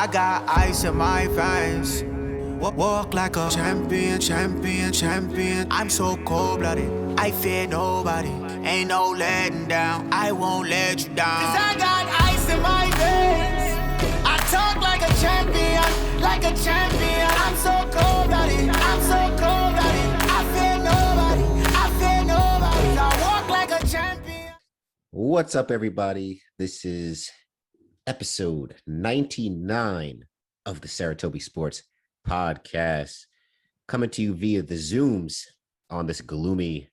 I got ice in my veins. Walk like a champion, champion, champion. I'm so cold-blooded, I fear nobody. Ain't no letting down, I won't let you down. 'Cause I got ice in my veins. I talk like a champion, like a champion. I'm so cold-blooded, I'm so cold-blooded. I fear nobody, I fear nobody. I walk like a champion. What's up, everybody? This is episode 99 of the Saratobi Sports Podcast, coming to you via the Zooms on this gloomy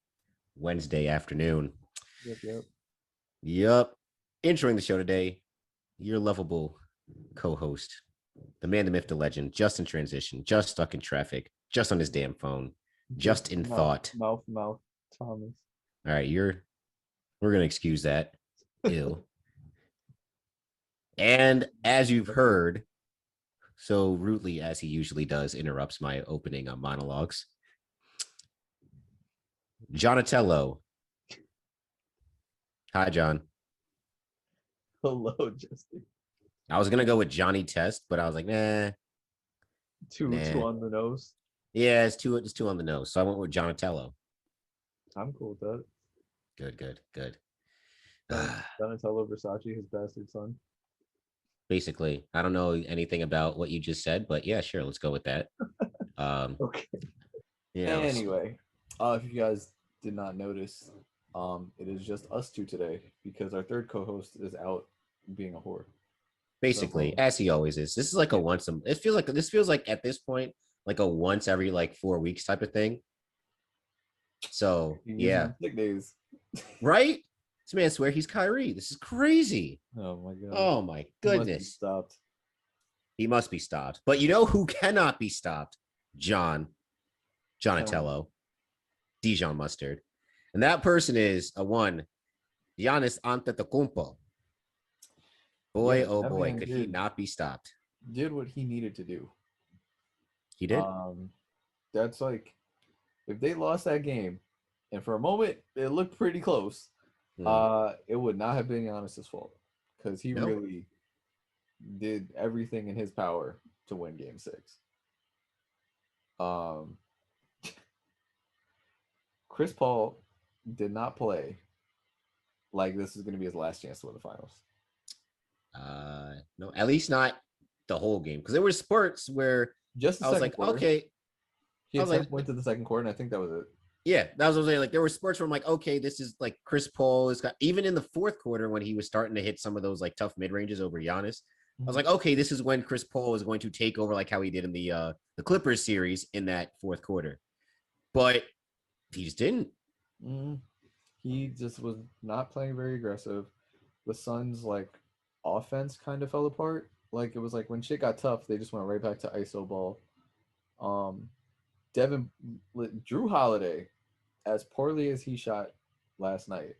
Wednesday afternoon. Yep. Entering the show today, your lovable co-host, the man, the myth, the legend, just in transition, just stuck in traffic, just on his damn phone, just in thought. Mouth, Thomas. All right, we're gonna excuse that. Ew. And as you've heard, so rudely as he usually does, interrupts my opening on monologues. Jonatello. Hi, John. Hello, Justin. I was gonna go with Johnny Test, but I was like, nah. Two on the nose. Yeah, it's two on the nose. So I went with Jonatello. I'm cool with that. Good. Donatello Versace, his bastard son. Basically, I don't know anything about what you just said, but yeah, sure, let's go with that. Okay. Yeah. Anyway, if you guys did not notice, it is just us two today because our third co-host is out being a whore. Basically, as he always is. This is like a once. This feels like at this point like a once every like 4 weeks type of thing. So yeah, sick days. Right? This man swear he's Kyrie. This is crazy. Oh my god. Oh my goodness. He must be stopped. But you know who cannot be stopped? Jonatello, Dijon Mustard. And that person is a one, Giannis Antetokounmpo. Boy, yeah, oh boy, could he not be stopped? Did what he needed to do. He did. That's like, if they lost that game, and for a moment it looked pretty close, it would not have been Giannis's fault because he really did everything in his power to win Game 6. Chris Paul did not play like this is going to be his last chance to win the finals. No, at least not the whole game, because there were spurts where just I was like, quarter, okay. He went to the second quarter, and I think that was it. Yeah, that was what I was saying. Like, there were spurts where I'm like, okay, this is like Chris Paul is got, even in the fourth quarter when he was starting to hit some of those like tough mid ranges over Giannis. I was like, okay, this is when Chris Paul is going to take over, like how he did in the Clippers series in that fourth quarter. But he just didn't. He just was not playing very aggressive. The Suns like offense kind of fell apart. Like it was like when shit got tough, they just went right back to ISO ball. Drew Holiday, as poorly as he shot last night,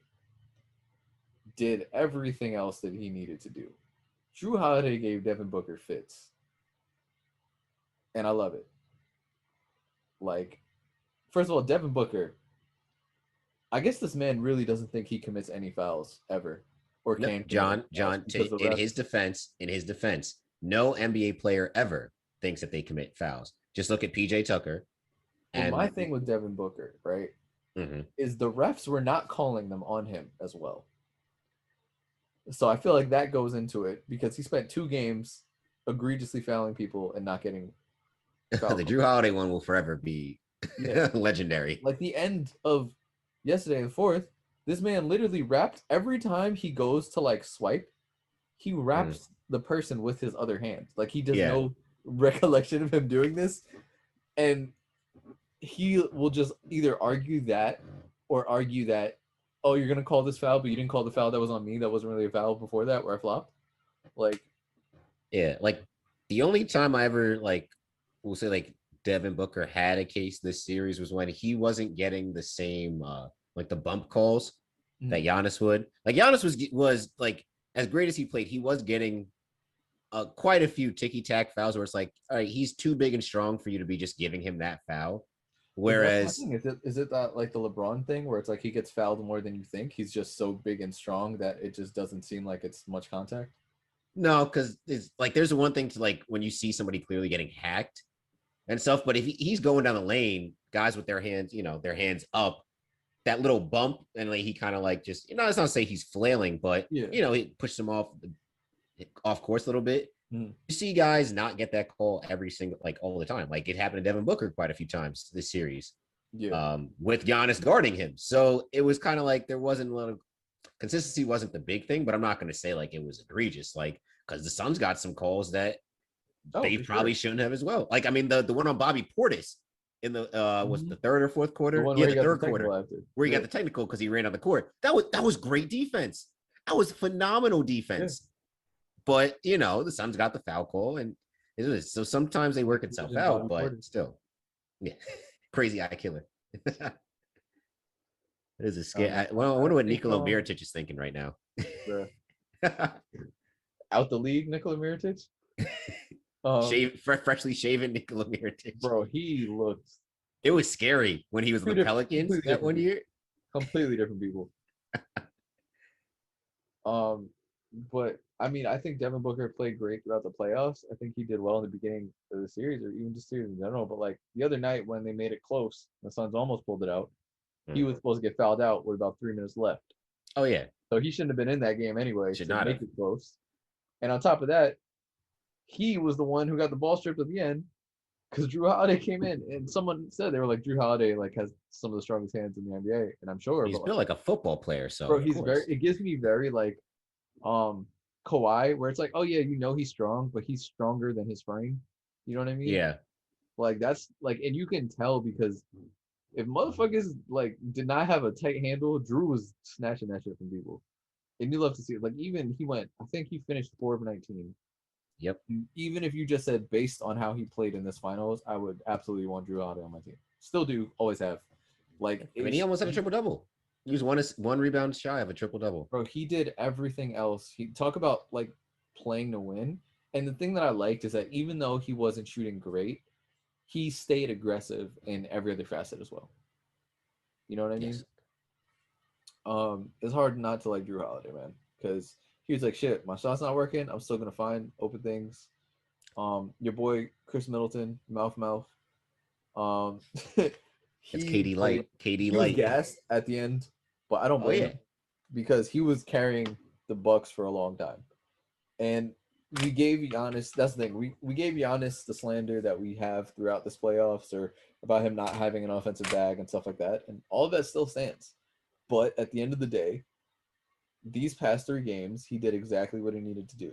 did everything else that he needed to do. Drew Holiday gave Devin Booker fits. And I love it. Like, first of all, Devin Booker, I guess this man really doesn't think he commits any fouls ever. Or no, can John, in his defense, no NBA player ever thinks that they commit fouls. Just look at PJ Tucker. And my thing with Devin Booker, right, is the refs were not calling them on him as well. So I feel like that goes into it because he spent 2 games egregiously fouling people and not getting fouled. The Drew Holiday one will forever be legendary. Like the end of yesterday, the fourth, this man literally wrapped every time he goes to like swipe, he wraps the person with his other hand. Like he does no recollection of him doing this. And he will just either argue that or argue that, oh, you're going to call this foul, but you didn't call the foul that was on me. That wasn't really a foul before that where I flopped. Like, yeah, like the only time I ever we'll say like Devin Booker had a case this series was when he wasn't getting the same like the bump calls that Giannis would. Like Giannis was like, as great as he played, he was getting quite a few ticky-tack fouls where it's like, all right, he's too big and strong for you to be just giving him that foul. Whereas, is it that like the LeBron thing where it's like he gets fouled more than you think? He's just so big and strong that it just doesn't seem like it's much contact. No, because it's like there's one thing to like when you see somebody clearly getting hacked and stuff, but if he's going down the lane, guys with their hands, their hands up, that little bump, and like he kind of like just, it's not to say he's flailing, but Yeah. He pushed him off course a little bit. Mm. You see guys not get that call every single like all the time. Like it happened to Devin Booker quite a few times this series. Yeah. With Giannis guarding him. So it was kind of like there wasn't a lot of consistency wasn't the big thing, but I'm not going to say like it was egregious, like because the Suns got some calls that they probably shouldn't have as well. Like I mean, the one on Bobby Portis in the was the third or fourth quarter, the third quarter where he got the technical because he ran on the court. That was great defense. That was phenomenal defense. Yeah. But the Suns got the foul call, and it was so sometimes they work itself out, but still, yeah, crazy eye killer. It is a scare. I wonder what Nikola Mirotic is thinking right now. Out the league, Nikola Mirotic. Freshly shaven Nikola Mirotic. Bro, he looked. It was scary when he was with the Pelicans that one year. Completely different people. But I mean, I think Devin Booker played great throughout the playoffs. I think he did well in the beginning of the series, or even just series in general. But like the other night when they made it close, the Suns almost pulled it out. He was supposed to get fouled out with about 3 minutes left. Oh yeah. So he shouldn't have been in that game anyway. Should not make it close. And on top of that, he was the one who got the ball stripped at the end because Drew Holiday came in, and someone said they were like Drew Holiday like has some of the strongest hands in the NBA, and I'm sure he's built like a football player. So bro, he's very. It gives me very like Kawhi, where it's like, oh yeah, he's strong, but he's stronger than his frame. You know what I mean? Yeah. Like that's like, and you can tell because if motherfuckers like did not have a tight handle, Drew was snatching that shit from people. And you love to see it. Like even I think he finished 4 of 19. Yep. Even if you just said based on how he played in this finals, I would absolutely want Drew Holiday on my team. Still do, always have. Like I mean, he almost had a triple double. He was one rebound shy of a triple double. Bro, he did everything else. He talk about like playing to win. And the thing that I liked is that even though he wasn't shooting great, he stayed aggressive in every other facet as well. You know what I mean? Yes. It's hard not to like Drew Holiday, man, because he was like, shit, my shot's not working. I'm still gonna find open things. Your boy Chris Middleton, mouth. It's KD Light. KD Light. Light. Gassed at the end, but I don't blame him because he was carrying the Bucks for a long time, and we gave Giannis. That's the thing. We gave Giannis the slander that we have throughout this playoffs, or about him not having an offensive bag and stuff like that, and all of that still stands. But at the end of the day, these past 3 games, he did exactly what he needed to do.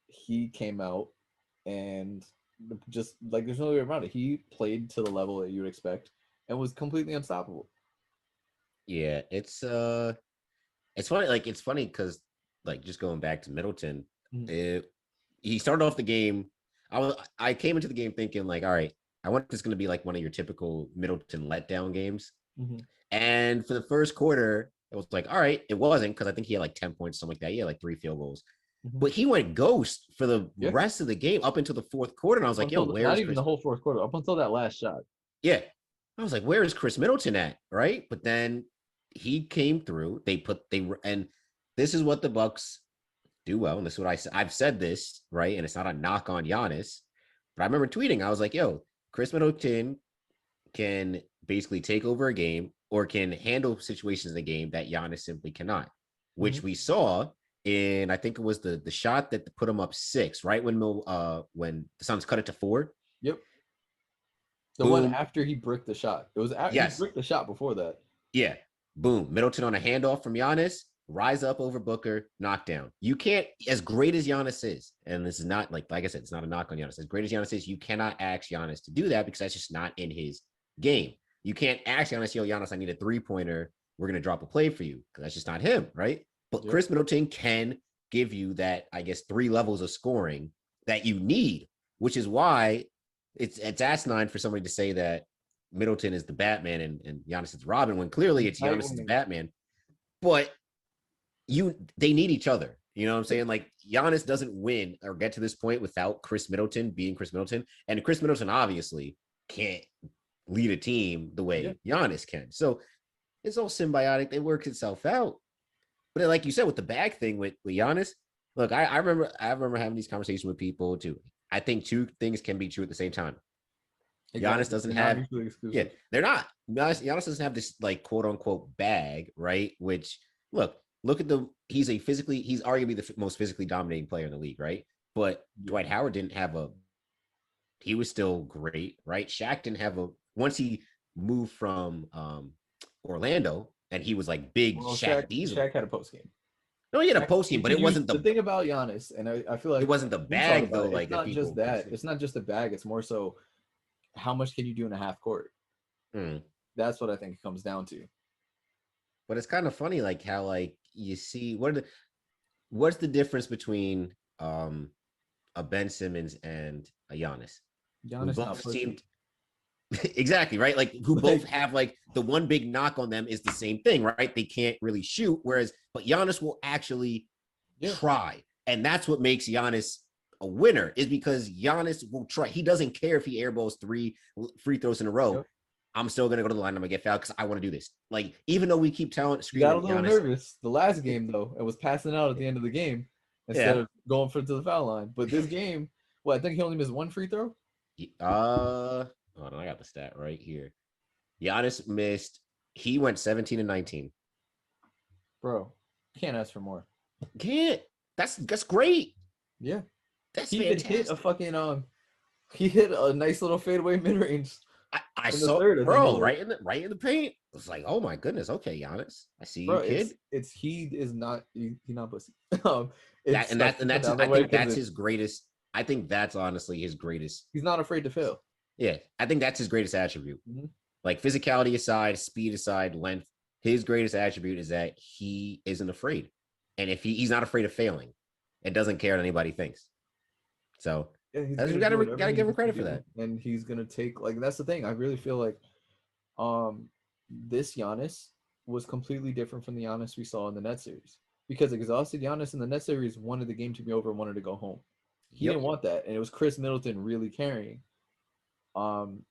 He came out and just like there's no way around it. He played to the level that you would expect and was completely unstoppable. Yeah, it's funny. Like it's funny because like just going back to Middleton, he started off the game. I came into the game thinking like, all right, I want this going to be like one of your typical Middleton letdown games. Mm-hmm. And for the first quarter, it was like, all right, it wasn't because I think he had like 10 points, something like that. He had like 3 field goals. Mm-hmm. But he went ghost for the rest of the game up until the fourth quarter. And I was like, where's not even the whole fourth quarter, up until that last shot. Yeah. I was like, where is Chris Middleton at? Right. But then he came through. And this is what the Bucks do well. And this is what I've said this, right? And it's not a knock on Giannis. But I remember tweeting, I was like, yo, Chris Middleton can basically take over a game or can handle situations in the game that Giannis simply cannot, which we saw in, I think it was the shot that put him up 6, right? When the Suns cut it to 4. Yep. The Boom. One after he bricked the shot. It was after he bricked the shot before that. Yeah. Boom. Middleton on a handoff from Giannis, rise up over Booker, knockdown. You can't, as great as Giannis is, and this is not like I said, it's not a knock on Giannis. As great as Giannis is, you cannot ask Giannis to do that because that's just not in his game. You can't ask Giannis, yo, Giannis, I need a 3-pointer. We're going to drop a play for you because that's just not him, right? But Chris Middleton can give you that, I guess, 3 levels of scoring that you need, which is why it's asinine for somebody to say that Middleton is the Batman and Giannis is Robin, when clearly it's Giannis is the Batman. But they need each other. You know what I'm saying? Like Giannis doesn't win or get to this point without Chris Middleton being Chris Middleton. And Chris Middleton obviously can't lead a team the way Giannis can. So it's all symbiotic. It works itself out. But like you said, with the bag thing with Giannis, Look, I remember having these conversations with people too. I think two things can be true at the same time. Exactly. Giannis doesn't They're not have, mutually exclusive. yeah, they're not. Giannis doesn't have this like quote unquote bag, right? Which look at he's arguably the most physically dominating player in the league, right? But Dwight Howard didn't have he was still great, right? Shaq didn't have once he moved from Orlando and he was like big Shaq Diesel. Shaq had a post game. No, he had a post game, but it wasn't the thing about Giannis, and I feel like it wasn't the bag though. Like it's not just that. It's not just the bag. It's more so how much can you do in a half court. That's what I think it comes down to. But it's kind of funny, like how like you see what's the difference between a Ben Simmons and a Giannis? Giannis both seemed exactly right, like who both have like the one big knock on them is the same thing, right? They can't really shoot, but Giannis will actually try, and that's what makes Giannis a winner, is because Giannis will try. He doesn't care if he airballs 3 free throws in a row. I'm still gonna go to the line. I'm gonna get fouled because I want to do this. Like, even though we keep screaming, got a little nervous the last game though, and was passing out at the end of the game instead of going to the foul line. But this game, I think he only missed 1 free throw. Hold on, I got the stat right here. Giannis missed. He went 17 and 19. Bro, can't ask for more. Can't. That's great. Yeah, that's he fantastic. Hit a fucking he hit a nice little fadeaway mid range. I saw it, bro, right in the paint. It was like, oh my goodness, okay, Giannis, I see you, kid. He's not pussy. I think that's his greatest. I think that's honestly his greatest. He's not afraid to fail. Yeah, I think that's his greatest attribute. Like physicality aside, speed aside, length, his greatest attribute is that he isn't afraid, and if he's not afraid of failing, and doesn't care what anybody thinks. So. You gotta give him credit for that. And he's gonna take, that's the thing. I really feel like this Giannis was completely different from the Giannis we saw in the Nets series. Because exhausted Giannis in the Nets series wanted the game to be over and wanted to go home. He didn't want that. And it was Chris Middleton really carrying. Carrying.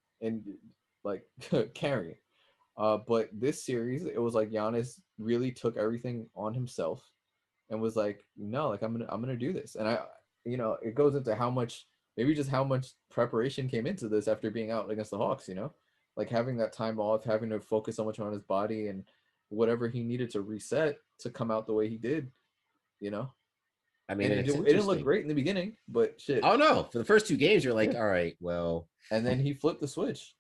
But this series, it was like Giannis really took everything on himself and was like, no, like I'm gonna do this. And it goes into how much preparation came into this after being out against the Hawks, like having that time off, having to focus so much on his body and whatever he needed to reset to come out the way he did, I mean, it didn't look great in the beginning, but shit. Oh no, for the first 2 games, you're like, all right, well. And then he flipped the switch.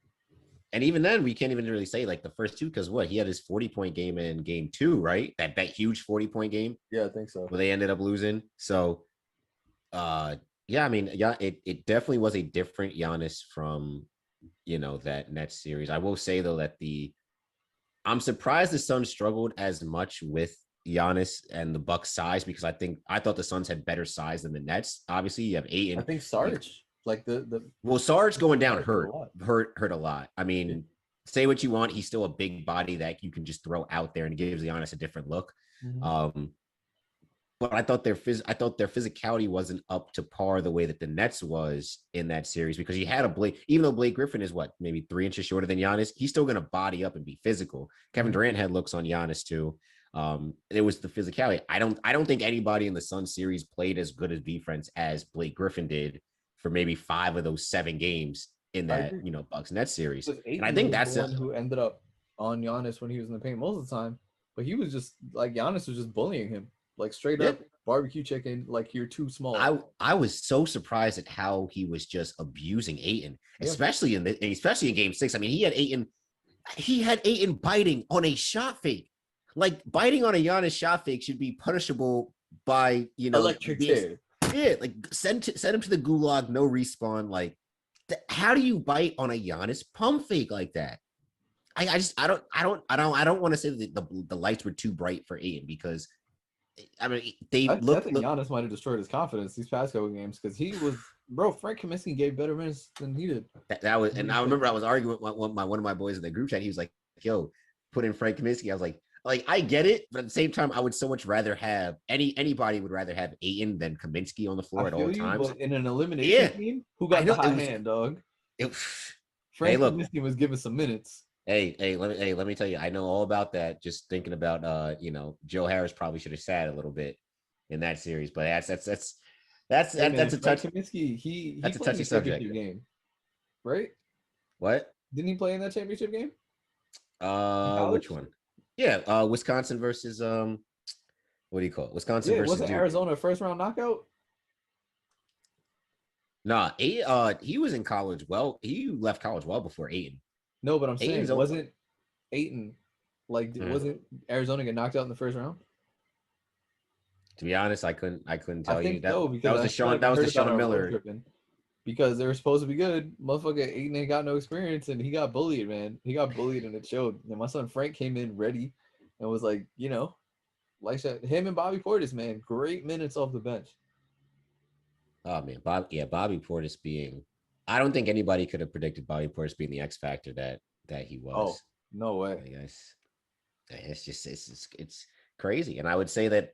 And even then, we can't even really say like the first 2, because he had his 40-point game in game 2, right? That huge 40-point game. Yeah, I think so. Where they ended up losing. So, yeah, I mean, it definitely was a different Giannis from, that Nets series. I will say though that I'm surprised the Suns struggled as much with Giannis and the Bucks size, because I thought the Suns had better size than the Nets. Obviously, you have Ayton. I think Sarge, Sarge going down hurt a lot. I mean, say what you want, he's still a big body that you can just throw out there and gives Giannis a different look. But I thought their physicality wasn't up to par the way that the Nets was in that series, because you had even though Blake Griffin is maybe 3 inches shorter than Giannis, he's still going to body up and be physical. Kevin Durant had looks on Giannis too. It was the physicality. I don't think anybody in the Suns series played as good as defense as Blake Griffin did for maybe 5 of those 7 games in that Bucks Nets series. And I think that's the one who ended up on Giannis when he was in the paint most of the time, but he was just like, Giannis was just bullying him. Like straight up barbecue chicken, like you're too small. I was so surprised at how he was just abusing Ayton, especially in game 6. I mean, he had Ayton biting on a shot fake. Like biting on a Giannis shot fake should be punishable by electric chair. Yeah, like send him to the gulag, no respawn. Like, how do you bite on a Giannis pump fake like that? I don't want to say that the lights were too bright for Ayton, because I mean, I think Giannis might have destroyed his confidence these past couple games, because he was, Frank Kaminsky gave better minutes than he did. That was, and I remember I was arguing with one of my boys in the group chat. He was like, "Yo, put in Frank Kaminsky." I was like, I get it, but at the same time, I would so much rather have anybody would rather have Ayton than Kaminsky on the floor at all times. But in an elimination team, who got the hot hand, dog? Frank Kaminsky was given some minutes. Hey, let me tell you, I know all about that. Just thinking about, Joe Harris probably should have sat a little bit. in that series. But that's Hey man, that's a Frank touch. Kaminsky, he That's a played in touchy the subject. championship game, right? What? Didn't he play in that championship game in Which college? one? Yeah, Wisconsin versus what do you call it? Wisconsin Yeah, versus wasn't Duke. Arizona a first round knockout? Nah, he was in college. Well, he left college well before Aiton. No, but I'm Aiton's saying wasn't Aiton like Mhm. wasn't Arizona get knocked out in the first round? To be honest, I couldn't I tell you think that so that because was I the feel Sean like I that was the heard about it Sean on road Miller. tripping because they were supposed to be good. Motherfucker Aiden ain't got no experience and he got bullied, man. He got bullied and it showed. And my son Frank came in ready and was like, like that. Him and Bobby Portis, man, great minutes off the bench. Oh man, Bobby Portis being. I don't think anybody could have predicted Bobby Portis being the X factor that he Oh, was. no way. I guess it's crazy. And I would say that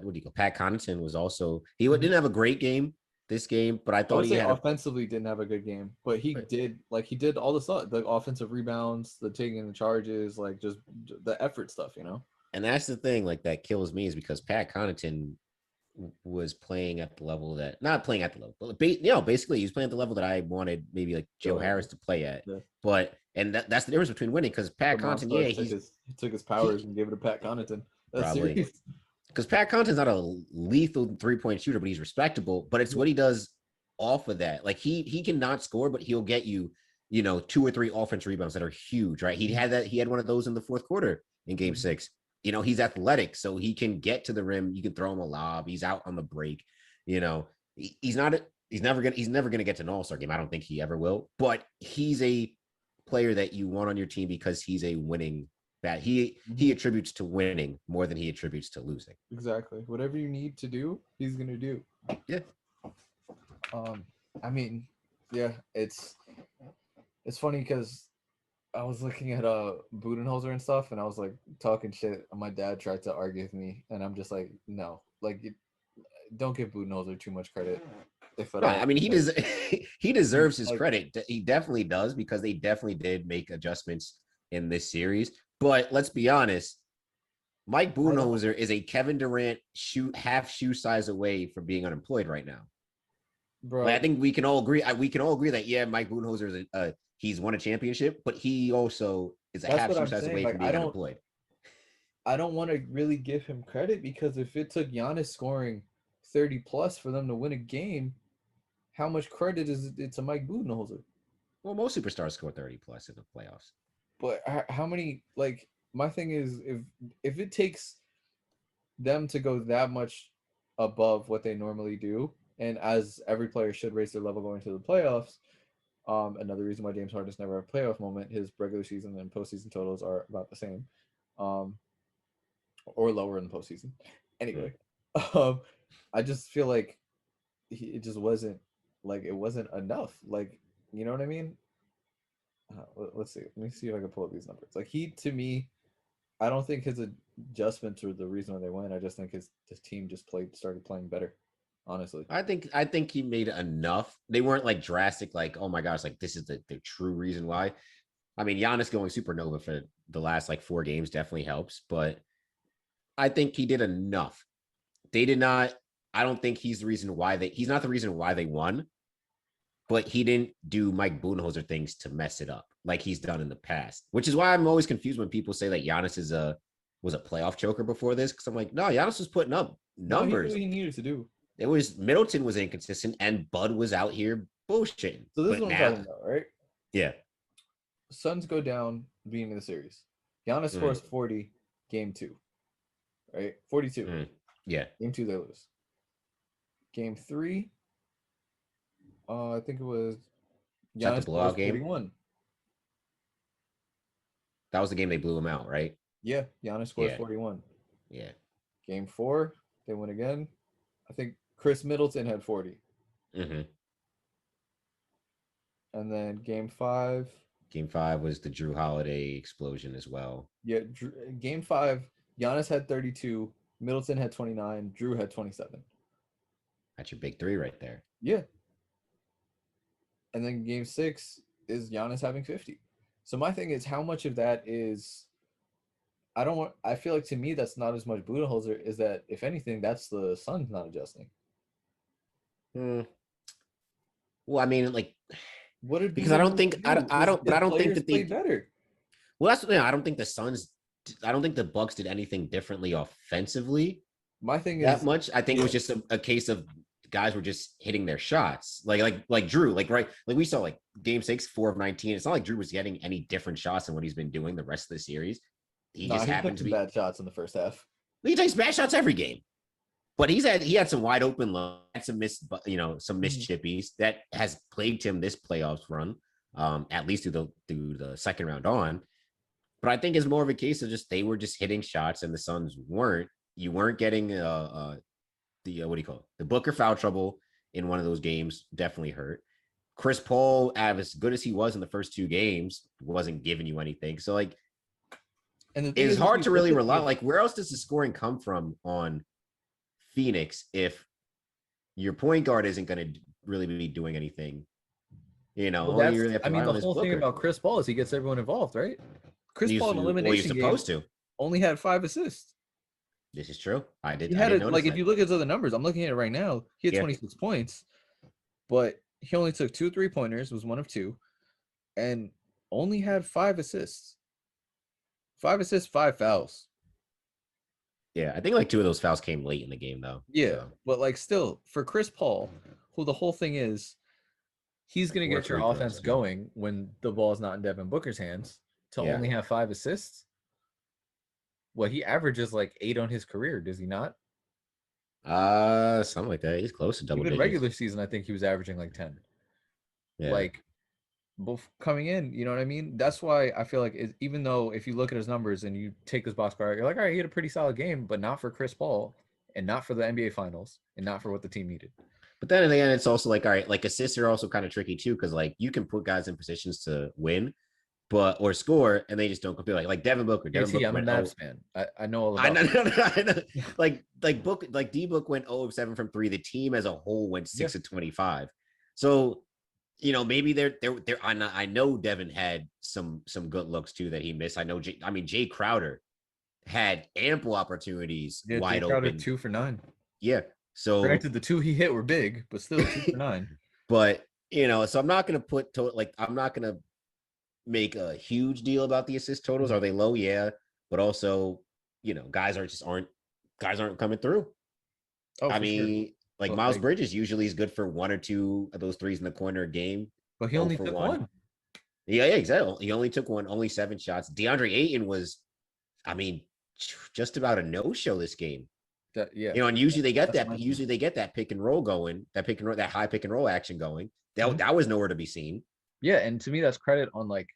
what do you call Pat Connaughton was also didn't have a great game this game, but I I thought would he say had a. offensively didn't have a good game, but he did all the stuff, the offensive rebounds, the taking the charges, like just the effort stuff. And that's the thing, like that kills me is because Pat Connaughton was playing at the level that not playing at the level, but basically he was playing at the level that I wanted maybe like Joe Harris to play at. Yeah. But that's the difference between winning because Pat The Connaughton, monster he's took his powers and gave it to Pat Connaughton. That's probably serious. because Pat Connaughton's not a lethal 3-point shooter, but he's respectable. But it's what he does off of that. Like he cannot score, but he'll get you, 2 or 3 offense rebounds that are huge, right? He had one of those in the fourth quarter in game 6. He's athletic, so he can get to the rim. You can throw him a lob. He's out on the break. He's not. He's never gonna get to an all-star game. I don't think he ever will. But he's a player that you want on your team because he's a winning bat. He attributes to winning more than he attributes to losing. Exactly. Whatever you need to do, he's gonna do. Yeah. I mean, yeah, it's funny because I was looking at Budenholzer and stuff, and I was like talking shit. And my dad tried to argue with me, and I'm just like, no, like, don't give Budenholzer too much credit, if at all. I mean, he deserves his Like, credit. He definitely does because they definitely did make adjustments in this series. But let's be honest, Mike Budenholzer is a Kevin Durant half shoe size away from being unemployed right now. bro. Like, I think we can all agree. That Mike Budenholzer is he's won a championship, but he also is a half shoe size away from being unemployed. I don't want to really give him credit because if it took Giannis scoring 30 plus for them to win a game, how much credit is it to Mike Budenholzer? Well, most superstars score 30 plus in the playoffs. But how many? Like, my thing is, if it takes them to go that much above what they normally do, and as every player should raise their level going to the playoffs. Another reason why James Harden's never had a playoff moment, his regular season and postseason totals are about the same, or lower in the postseason. Anyway, I just feel like it just wasn't it wasn't enough. Like, you know what I mean? Let's see. Let me see if I can pull up these numbers. Like, to me, I don't think his adjustments are the reason why they win. I just think his team just started playing better. Honestly, I think he made enough. They weren't like drastic, like, oh my gosh, like this is the true reason why. I mean, Giannis going supernova for the last like 4 games definitely helps, but I think he did enough. They did not. I don't think he's not the reason why they won, but he didn't do Mike Budenholzer things to mess it up like he's done in the past, which is why I'm always confused when people say that Giannis was a playoff choker before this. Cause I'm like, no, Giannis was putting up numbers. No, he did what he needed to do. It was Middleton was inconsistent and Bud was out here bullshitting. So this is what I'm talking about, right? Yeah. Suns go down beginning of the series. Giannis scores 40, game 2. Right? 42. Yeah. Game 2, they lose. Game 3, I think it was Giannis scores 41. That was the game they blew him out, right? Yeah, Giannis scores 41. Yeah. Game 4, they win again. I think Chris Middleton had 40. Mm-hmm. And then game 5. Game 5 was the Drew Holiday explosion as well. Yeah, game 5, Giannis had 32, Middleton had 29, Drew had 27. That's your big 3 right there. Yeah. And then game 6 is Giannis having 50. So my thing is, how much of that is I feel like to me that's not as much Budenholzer. Is that if anything, that's the Suns not adjusting. Hmm. Well, I mean, like, What did because I don't Budenholzer think I, do? I don't, but His I don't think players that played they. better. Well, that's I don't think the Suns. I don't think the Bucks did anything differently offensively My thing that is, much. I think it was yeah, just a case of guys were just hitting their shots, like Drew, like right, like we saw like Game 6, 4 of 19. It's not like Drew was getting any different shots than what he's been doing the rest of the series. He nah, just he took happened to some be. bad shots in the first half. He takes bad shots every game. But he had some wide open had some some missed Mhm. chippies that has plagued him this playoffs run, at least through the second round on. But I think it's more of a case of just they were just hitting shots and the Suns weren't. You weren't getting the what do you call it? The Booker foul trouble in one of those games definitely hurt. Chris Paul, as good as he was in the first 2 games, wasn't giving you anything. So like, And the thing it's is, if hard you to look really at rely. the Like, where else does the scoring come from on Phoenix if your point guard isn't going to really be doing anything? well, All you that's really have I to mean rely the on is whole thing Booker. about Chris Paul is he gets everyone involved, right? Chris Paul in You're elimination games supposed to. only had 5 assists. This is true. I He had did it notice like if that. you look at the other numbers, I'm looking at it right now. He had Yeah. 26 points, but he only took 2 3-pointers, was 1 of 2, and only had 5 assists. 5 assists, 5 fouls. Yeah. I think like 2 of those fouls came late in the game though. Yeah, So but like still for Chris Paul, who the whole thing is, he's gonna get work your free throws. offense going when the ball's not in Devin Booker's hands. To Yeah. only have 5 assists, well, he averages like 8 on his career, does he not? Something like that. He's close to double Even digits. regular season, I think he was averaging like 10. Yeah. Like both coming in, you know what I mean? That's why I feel like even though if you look at his numbers and you take this box score, you're like, all right, he had a pretty solid game, but not for Chris Paul and not for the NBA Finals and not for what the team needed. But then in the end, it's also like, all right, like assists are also kind of tricky too, because like you can put guys in positions to win, or score, and they just don't compete. Like Devin Booker. Devin Booker I'm a went Mavs fan. I know all I about know, that. I know. Like D Book went 0 of 7 from 3. The team as a whole went 6 of 25. So maybe they're I know Devin had some good looks too that he missed. Jay Crowder had ample opportunities Yeah, wide Jay Crowder open. 2 for 9. Yeah. So Granted, the 2 he hit were big, but still 2 for 9. but so I'm not gonna I'm not gonna make a huge deal about the assist totals. Are they low? Yeah. But also, guys aren't coming through. Oh, I for sure. mean, like But, Miles Bridges usually is good for 1 or 2 of those threes in the corner a game. But he only took 1. Yeah, exactly. He only took 1, only 7 shots. DeAndre Ayton was, I mean, just about a no-show this game. Yeah. And usually they get That's that. Usually they get that pick and roll going, that high pick and roll action going. That was nowhere to be seen. Yeah, and to me that's credit on like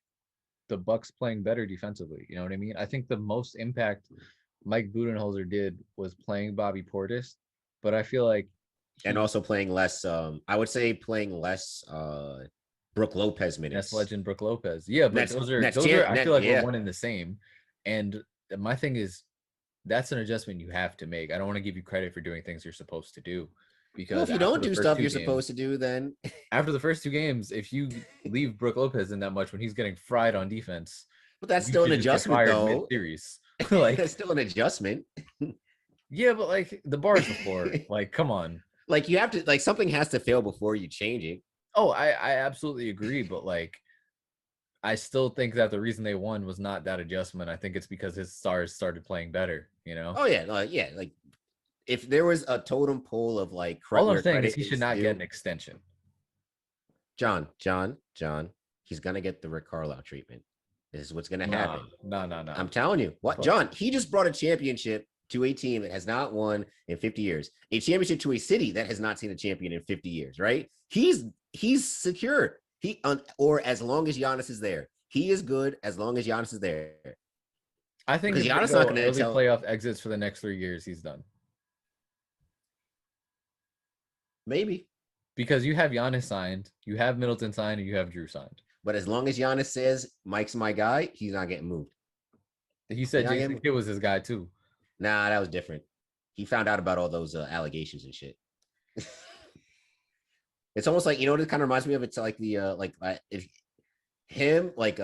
the Bucks playing better defensively. You know what I mean? I think the most impact Mike Budenholzer did was playing Bobby Portis, but I feel like and also playing less. I would say playing less. Brook Lopez minutes. That's legend Brook Lopez. Yeah, but those are I feel like we're one and the same. And my thing is that's an adjustment you have to make. I don't want to give you credit for doing things you're supposed to do. Because if you don't do stuff you're supposed to do, then after the first 2 games, if you leave Brook Lopez in that much when he's getting fried on defense, but that's still an adjustment though. Series, like that's still an adjustment. Yeah, but like the bar's the floor. Like, come on. Like you have to something has to fail before you change it. Oh, I absolutely agree, but like I still think that the reason they won was not that adjustment. I think it's because his stars started playing better. Oh yeah, yeah. Like if there was a totem pole of like, all I'm saying is he should not get an extension. John, he's gonna get the Rick Carlisle treatment. This is what's gonna happen. No. I'm telling you, what, John? He just brought a championship to a team that has not won in 50 years, a championship to a city that has not seen a champion in 50 years. Right? He's secure. Or as long as Giannis is there, he is good. As long as Giannis is there, I think if Giannis not going to playoff exits for the next 3 years, he's done. Maybe because you have Giannis signed, you have Middleton signed, and you have Drew signed. But as long as Giannis says Mike's my guy, he's not getting moved. He said Jason Kidd was his guy too. Nah, that was different. He found out about all those allegations and shit. It's almost like, it kind of reminds me of, it's like the if him, like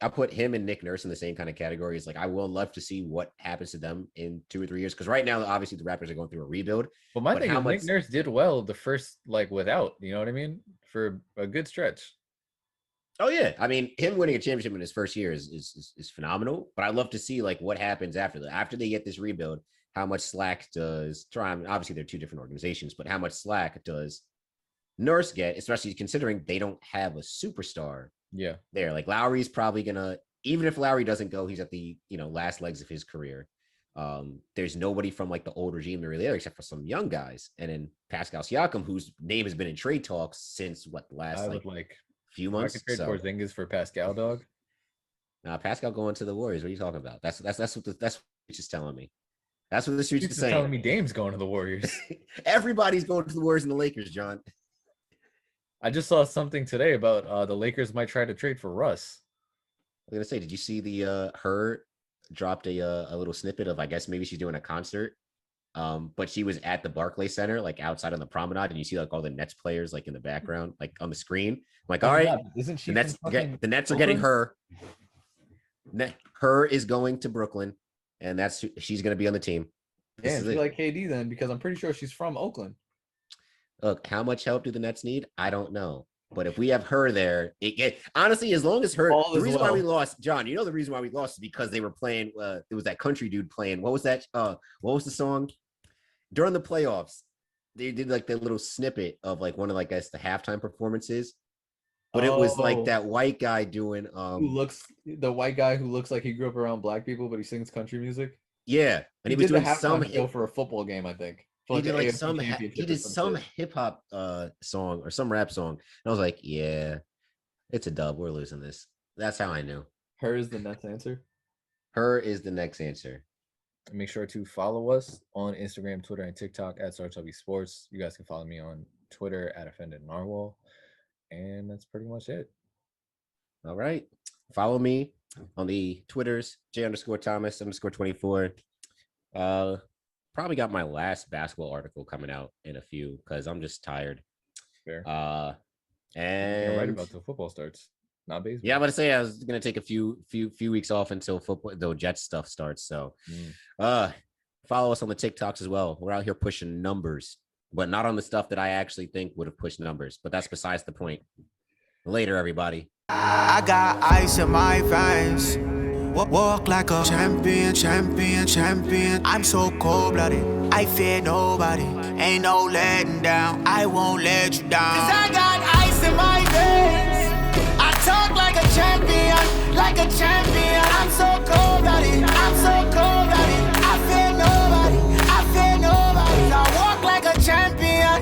I put him and Nick Nurse in the same kind of categories. Like, I will love to see what happens to them in 2 or 3 years. Because right now, obviously, the Raptors are going through a rebuild. But my thing is, Nick Nurse did well the first, like, without, you know what I mean? For a good stretch. Oh, yeah. I mean, him winning a championship in his first year is phenomenal. But I'd love to see, like, what happens after that. After they get this rebuild, how much slack does Toronto? Obviously, they're two different organizations, but how much slack does Nurse get, especially considering they don't have a superstar there. Like, Lowry's probably gonna, even if Lowry doesn't go, he's at the last legs of his career. There's nobody from like the old regime really there except for some young guys, and then Pascal Siakam, whose name has been in trade talks since the last few months. I could trade Porzingis for Pascal, dog. Pascal going to the Warriors. What are you talking about? That's what the streets is telling me. That's what the streets is saying. Telling me Dame's going to the Warriors. Everybody's going to the Warriors and the Lakers, John. I just saw something today about the Lakers might try to trade for Russ. I was gonna say, did you see the her dropped a little snippet of, I guess maybe she's doing a concert, but she was at the Barclays Center, like outside on the promenade, and you see like all the Nets players like in the background, like on the screen. I'm like, all right, isn't she? The Nets are getting her. Her is going to Brooklyn, and she's gonna be on the team. Yeah, she like KD then, because I'm pretty sure she's from Oakland. Look, how much help do the Nets need? I don't know. But if we have her there, honestly, as long as her, the reason why we lost, John, the reason why we lost is because they were playing, it was that country dude playing, what was that? What was the song? During the playoffs, they did like that little snippet of like one of, like, I guess, the halftime performances. But it was like that white guy doing, the white guy who looks like he grew up around black people, but he sings country music. Yeah. And he was doing some show for a football game, I think. He did like some hip hop song or some rap song, and I was like, yeah, it's a dub. We're losing this. That's how I knew. Her is the next answer. Her is the next answer. Make sure to follow us on Instagram, Twitter, and TikTok at StarTubby Sports. You guys can follow me on Twitter at Offended Narwhal, and that's pretty much it. All right, follow me on the Twitters, J_Thomas_24. Probably got my last basketball article coming out in a few because I'm just tired. Fair. And right about till football starts, not baseball. Yeah, I'm gonna say I was gonna take a few weeks off until football, the Jets stuff starts. So, follow us on the TikToks as well. We're out here pushing numbers, but not on the stuff that I actually think would have pushed numbers. But that's besides the point. Later, everybody. I got ice in my veins. Walk like a champion. I'm so cold-blooded, I fear nobody. Ain't no letting down, I won't let you down. 'Cause I got ice in my veins. I talk like a champion, like a champion.